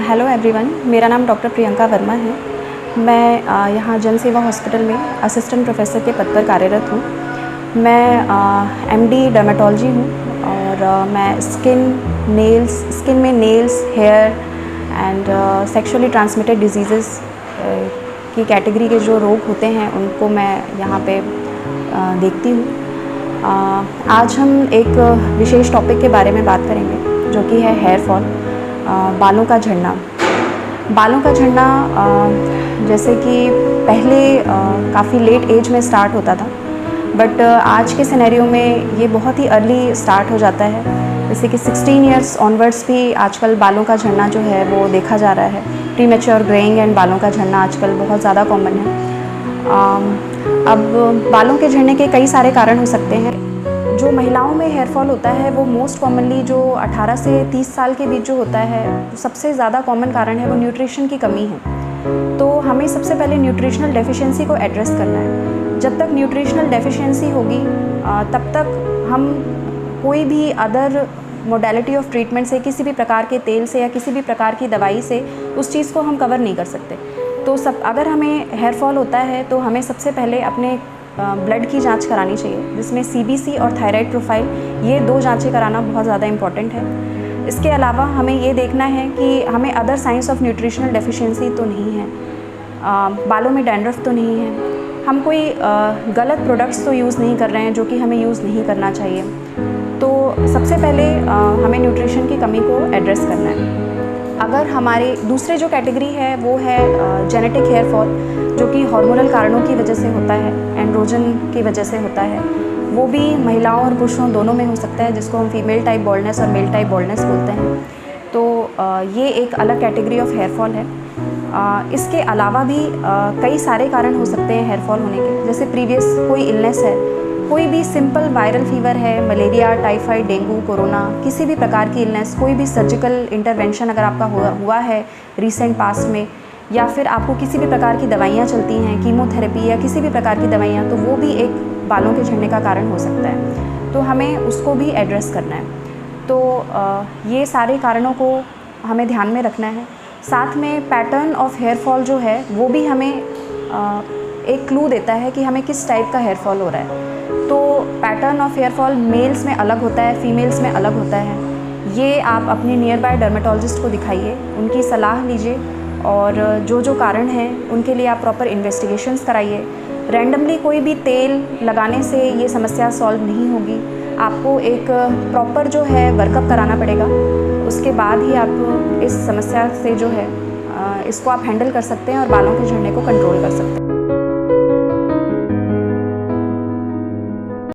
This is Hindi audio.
हेलो एवरीवन, मेरा नाम डॉक्टर प्रियंका वर्मा है। मैं यहाँ जन सेवा हॉस्पिटल में असिस्टेंट प्रोफेसर के पद पर कार्यरत हूँ। मैं एमडी डर्मेटोलॉजी हूँ और मैं स्किन में nails, hair and sexually transmitted diseases की कैटेगरी के जो रोग होते हैं उनको मैं यहाँ पे देखती हूँ। आज हम एक विशेष टॉपिक के बारे में बात करेंगे जो कि है हेयर फॉल, बालों का झड़ना। बालों का झड़ना जैसे कि पहले काफ़ी लेट एज में स्टार्ट होता था, बट आज के सिनेरियो में ये बहुत ही अर्ली स्टार्ट हो जाता है। जैसे कि 16 इयर्स ऑनवर्ड्स भी आजकल बालों का झड़ना जो है वो देखा जा रहा है। प्रीमेच्योर ग्रेइंग एंड बालों का झड़ना आजकल बहुत ज़्यादा कॉमन है। अब बालों के झड़ने के कई सारे कारण हो सकते हैं। जो महिलाओं में हेयर फॉल होता है वो मोस्ट कॉमनली जो 18 से 30 साल के बीच जो होता है, तो सबसे ज़्यादा कॉमन कारण है वो न्यूट्रिशन की कमी है। तो हमें सबसे पहले न्यूट्रिशनल डेफिशिएंसी को एड्रेस करना है। जब तक न्यूट्रिशनल डेफिशिएंसी होगी तब तक हम कोई भी अदर मोडेलिटी ऑफ ट्रीटमेंट से, किसी भी प्रकार के तेल से या किसी भी प्रकार की दवाई से उस चीज़ को हम कवर नहीं कर सकते। तो अगर हमें हेयर फॉल होता है तो हमें सबसे पहले अपने ब्लड की जांच करानी चाहिए, जिसमें सीबीसी और थायराइड प्रोफाइल, ये 2 जांचें कराना बहुत ज़्यादा इम्पॉर्टेंट है। इसके अलावा हमें ये देखना है कि हमें other science of nutritional deficiency तो नहीं है, बालों में डैंड्रफ तो नहीं है, हम कोई गलत प्रोडक्ट्स तो यूज़ नहीं कर रहे हैं जो कि हमें यूज़ नहीं करना चाहिए। तो सबसे पहले हमें न्यूट्रिशन की कमी को एड्रेस करना है। अगर हमारे दूसरे जो कैटेगरी है वो है जेनेटिक हेयर फॉल, जो कि हार्मोनल कारणों की वजह से होता है, एंड्रोजन की वजह से होता है। वो भी महिलाओं और पुरुषों दोनों में हो सकता है, जिसको हम फीमेल टाइप बॉल्डनेस और मेल टाइप बॉल्डनेस बोलते हैं। तो ये एक अलग कैटेगरी ऑफ हेयर फॉल है। इसके अलावा भी कई सारे कारण हो सकते हैं हेयर फॉल होने के, जैसे प्रीवियस कोई इलनेस है, कोई भी सिंपल वायरल फीवर है, मलेरिया, टाइफाइड, डेंगू, कोरोना, किसी भी प्रकार की इलनेस, कोई भी सर्जिकल इंटरवेंशन अगर आपका हुआ है रिसेंट पास्ट में, या फिर आपको किसी भी प्रकार की दवाइयाँ चलती हैं, कीमोथेरेपी या किसी भी प्रकार की दवाइयाँ, तो वो भी एक बालों के झड़ने का कारण हो सकता है। तो हमें उसको भी एड्रेस करना है। तो ये सारे कारणों को हमें ध्यान में रखना है। साथ में पैटर्न ऑफ हेयर फॉल जो है वो भी हमें एक क्लू देता है कि हमें किस टाइप का हेयर फॉल हो रहा है। तो pattern of hair fall males में अलग होता है, फीमेल्स में अलग होता है। ये आप अपने नियर बाय डर्मेटोलॉजिस्ट को दिखाइए, उनकी सलाह लीजिए और जो जो कारण हैं उनके लिए आप प्रॉपर इन्वेस्टिगेशंस कराइए। रैंडमली कोई भी तेल लगाने से ये समस्या सॉल्व नहीं होगी। आपको एक प्रॉपर जो है वर्कअप कराना पड़ेगा, उसके बाद ही आप इस समस्या से जो है इसको आप हैंडल कर सकते हैं और बालों के झड़ने को कंट्रोल कर सकते हैं।